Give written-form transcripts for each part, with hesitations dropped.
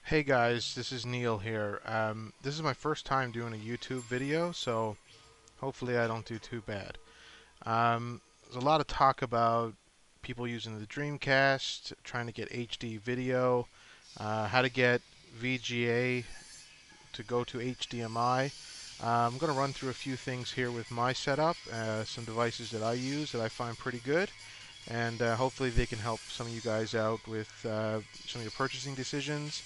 Hey guys, this is Neil here. This is my first time doing a YouTube video, so hopefully I don't do too bad. There's a lot of talk about people using the Dreamcast, trying to get HD video, how to get VGA to go to HDMI. I'm going to run through a few things here with my setup, some devices that I use that I find pretty good, and hopefully they can help some of you guys out with some of your purchasing decisions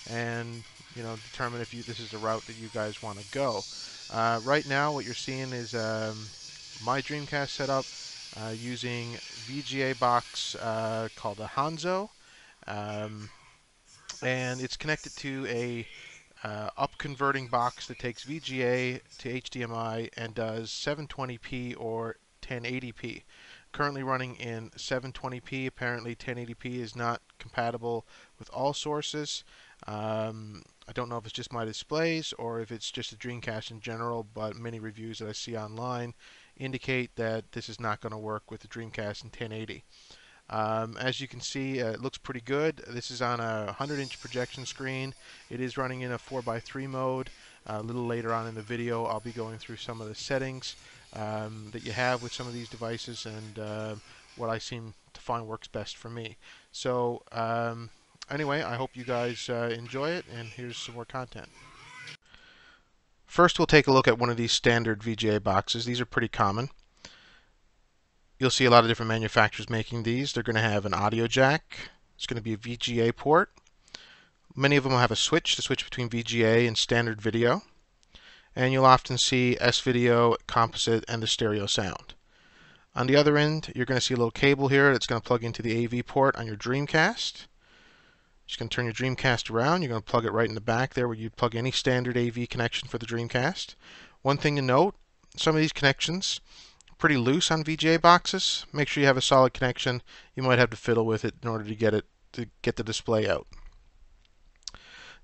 and determine if this is the route that you guys want to go. Right now what you're seeing is my Dreamcast setup using VGA box called a Hanzo, um, and it's connected to a up converting box that takes VGA to HDMI and does 720p or 1080p. Currently running in 720p. Apparently 1080p is not compatible with all sources. I don't know if it's just my displays or if it's just a Dreamcast in general, but many reviews that I see online indicate that this is not going to work with the Dreamcast in 1080. As you can see, it looks pretty good. This is on a 100-inch projection screen. It is running in a 4:3 mode. A little later on in the video, I'll be going through some of the settings that you have with some of these devices and what I seem to find works best for me. So anyway, I hope you guys enjoy it, and here's some more content. First, we'll take a look at one of these standard VGA boxes. These are pretty common. You'll see a lot of different manufacturers making these. They're going to have an audio jack. It's going to be a VGA port. Many of them will have a switch to switch between VGA and standard video. And you'll often see S-video, composite, and the stereo sound. On the other end, you're going to see a little cable here that's going to plug into the AV port on your Dreamcast. Just going to turn your Dreamcast around. You're going to plug it right in the back there where you'd plug any standard AV connection for the Dreamcast. One thing to note, some of these connections pretty loose on VGA boxes. Make sure you have a solid connection. You might have to fiddle with it in order to get the display out.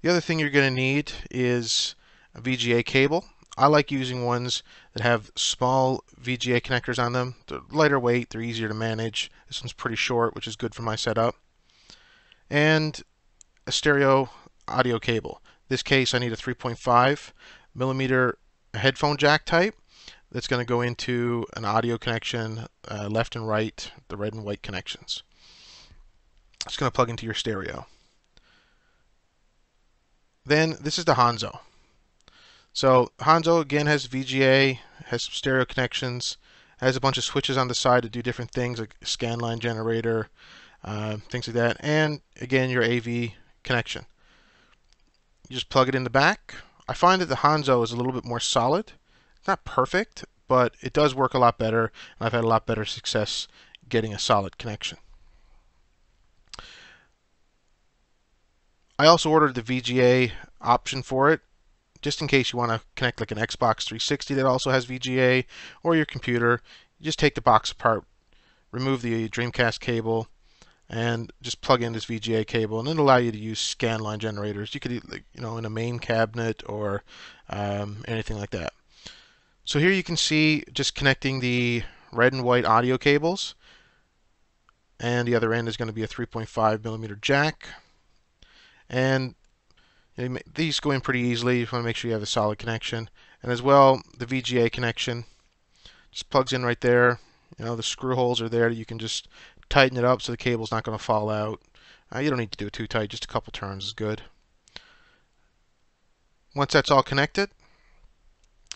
The other thing you're going to need is a VGA cable. I like using ones that have small VGA connectors on them. They're lighter weight, they're easier to manage. This one's pretty short, which is good for my setup. And a stereo audio cable. In this case, I need a 3.5 millimeter headphone jack type that's going to go into an audio connection, left and right, the red and white connections. It's going to plug into your stereo. Then this is the Hanzo. So Hanzo again has VGA, has some stereo connections, has a bunch of switches on the side to do different things like scan line generator, things like that, and again your AV connection. You just plug it in the back. I find that the Hanzo is a little bit more solid. It's not perfect, but it does work a lot better, and I've had a lot better success getting a solid connection. I also ordered the VGA option for it, just in case you want to connect like an Xbox 360 that also has VGA, or your computer. You just take the box apart, remove the Dreamcast cable, and just plug in this VGA cable, and it'll allow you to use scan line generators. You could, in a main cabinet or anything like that. So here you can see just connecting the red and white audio cables, and the other end is going to be a 3.5 millimeter jack. And these go in pretty easily. You want to make sure you have a solid connection. And as well, the VGA connection just plugs in right there. The screw holes are there. You can just tighten it up so the cable's not going to fall out. You don't need to do it too tight. Just a couple turns is good. Once that's all connected,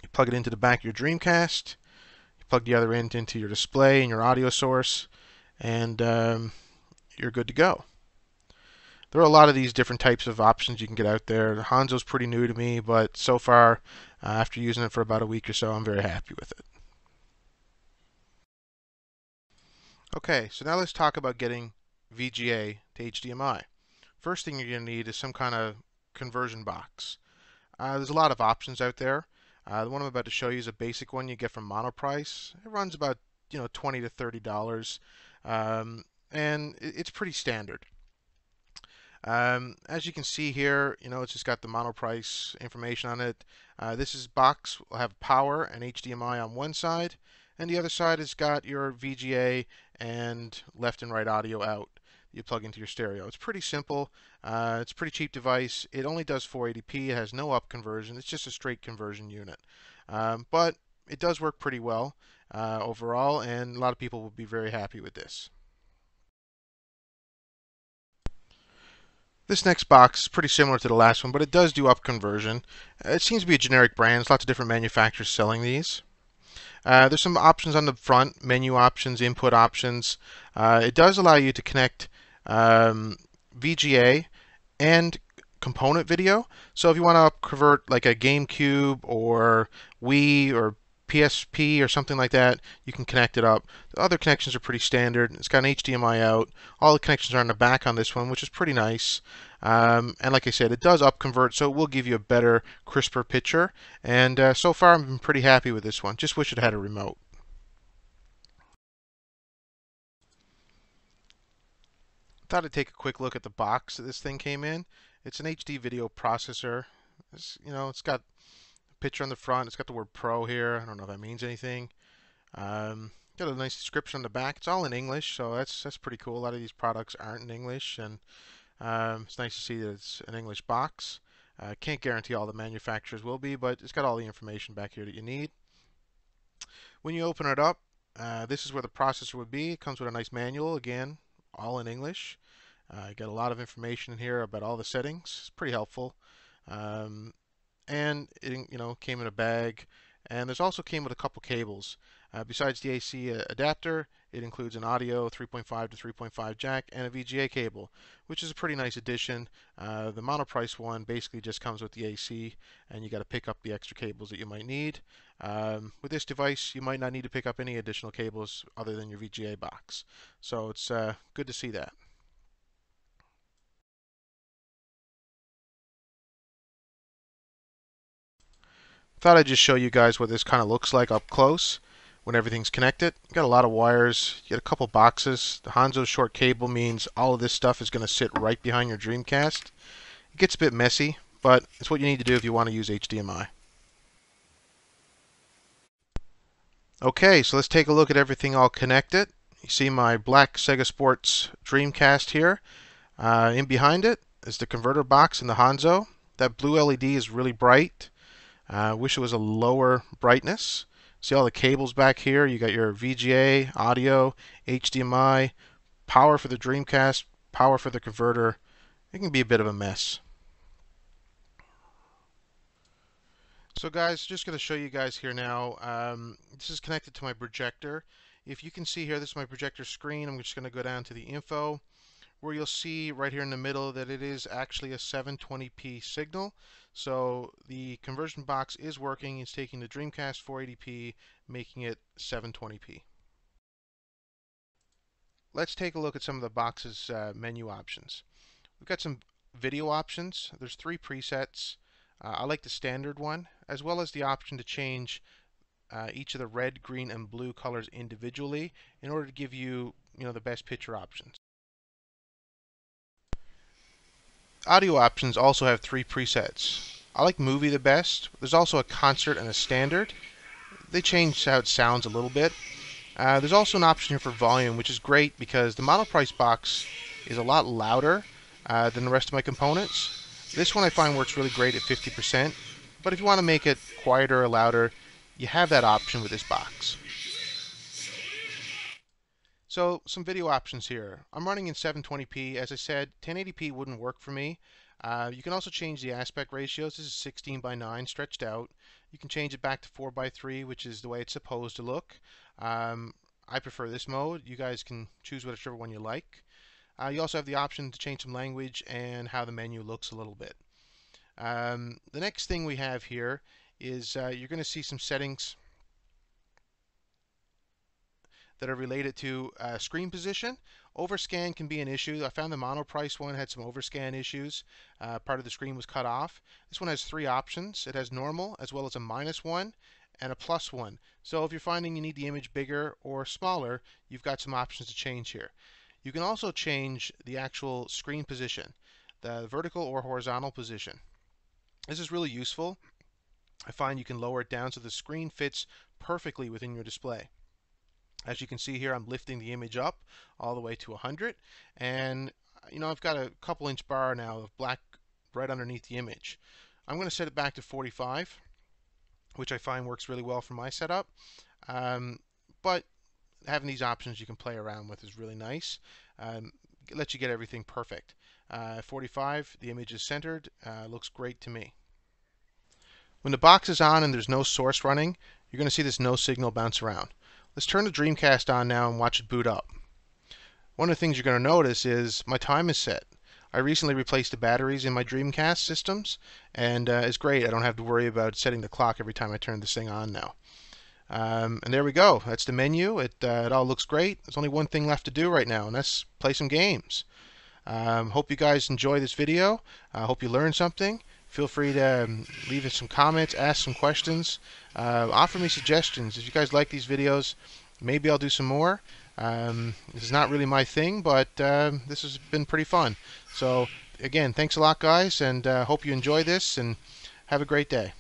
you plug it into the back of your Dreamcast. You plug the other end into your display and your audio source, and you're good to go. There are a lot of these different types of options you can get out there. Hanzo's pretty new to me, but so far, after using it for about a week or so, I'm very happy with it. Okay, so now let's talk about getting VGA to HDMI. First thing you're going to need is some kind of conversion box. There's a lot of options out there. The one I'm about to show you is a basic one you get from Monoprice. It runs about $20 to $30, and it's pretty standard. As you can see here, it's just got the Monoprice information on it. This box will have power and HDMI on one side, and the other side has got your VGA and left and right audio out. you plug into your stereo. It's pretty simple. It's a pretty cheap device. It only does 480p. It has no up conversion. It's just a straight conversion unit. But it does work pretty well overall, and a lot of people will be very happy with this. This next box is pretty similar to the last one, but it does do up conversion. It seems to be a generic brand. There's lots of different manufacturers selling these. There's some options on the front, menu options, input options. It does allow you to connect VGA and component video. So if you want to convert like a GameCube or Wii or PSP or something like that, you can connect it up. The other connections are pretty standard. It's got an HDMI out. All the connections are on the back on this one, which is pretty nice. And like I said, it does up convert, so it will give you a better, crisper picture. And so far, I'm pretty happy with this one. Just wish it had a remote. Thought I'd take a quick look at the box that this thing came in. It's an HD video processor. It's got a picture on the front. It's got the word Pro here. I don't know if that means anything. Got a nice description on the back. It's all in English, so that's pretty cool. A lot of these products aren't in English, and it's nice to see that it's an English box. Can't guarantee all the manufacturers will be, but it's got all the information back here that you need. When you open it up, this is where the processor would be. It comes with a nice manual, again, all in English. You got a lot of information in here about all the settings. It's pretty helpful. And it came in a bag, and there's also came with a couple cables. Besides the AC adapter, it includes an audio 3.5 to 3.5 jack and a VGA cable, which is a pretty nice addition. The monoprice one basically just comes with the AC, and you got to pick up the extra cables that you might need. With this device, you might not need to pick up any additional cables other than your VGA box. So it's good to see that. Thought I'd just show you guys what this kind of looks like up close when everything's connected. You got a lot of wires, you get a couple boxes. The Hanzo short cable means all of this stuff is going to sit right behind your Dreamcast. It gets a bit messy, but it's what you need to do if you want to use HDMI. Okay, so let's take a look at everything all connected. You see my black Sega Sports Dreamcast here. In behind it is the converter box in the Hanzo. That blue LED is really bright. Wish it was a lower brightness. See all the cables back here? You got your VGA, audio, HDMI, power for the Dreamcast, power for the converter. It can be a bit of a mess. So guys, just going to show you guys here now. This is connected to my projector. If you can see here, this is my projector screen. I'm just going to go down to the info, where you'll see right here in the middle that it is actually a 720p signal. So the conversion box is working. It's taking the Dreamcast 480p, making it 720p. Let's take a look at some of the box's menu options. We've got some video options. There's 3 presets. I like the standard one, as well as the option to change each of the red, green, and blue colors individually in order to give you, the best picture options. Audio options also have 3 presets. I like movie the best. There's also a concert and a standard. They change how it sounds a little bit. There's also an option here for volume, which is great because the monoprice box is a lot louder than the rest of my components. This one I find works really great at 50%, but if you want to make it quieter or louder, you have that option with this box. So some video options here. I'm running in 720p. As I said, 1080p wouldn't work for me. You can also change the aspect ratios. This is 16:9 stretched out. You can change it back to 4:3, which is the way it's supposed to look. I prefer this mode. You guys can choose whichever one you like. You also have the option to change some language and how the menu looks a little bit. The next thing we have here is you're going to see some settings that are related to screen position. Overscan can be an issue. I found the monoprice one had some overscan issues. Part of the screen was cut off. This one has 3 options. It has normal, as well as a -1 and a +1. So if you're finding you need the image bigger or smaller, you've got some options to change here. You can also change the actual screen position, the vertical or horizontal position. This is really useful. I find you can lower it down so the screen fits perfectly within your display. As you can see here, I'm lifting the image up all the way to 100, and I've got a couple inch bar now of black right underneath the image. I'm going to set it back to 45, which I find works really well for my setup. But having these options you can play around with is really nice. It lets you get everything perfect. 45, the image is centered, looks great to me. When the box is on and there's no source running, you're going to see this no signal bounce around. Let's turn the Dreamcast on now and watch it boot up. One of the things you're going to notice is my time is set. I recently replaced the batteries in my Dreamcast systems, and it's great. I don't have to worry about setting the clock every time I turn this thing on now. And there we go. That's the menu. It all looks great. There's only one thing left to do right now, and that's play some games. Hope you guys enjoy this video. I hope you learned something. Feel free to leave us some comments, ask some questions, offer me suggestions. If you guys like these videos, maybe I'll do some more. This is not really my thing, but this has been pretty fun. So again, thanks a lot, guys, and hope you enjoy this, and have a great day.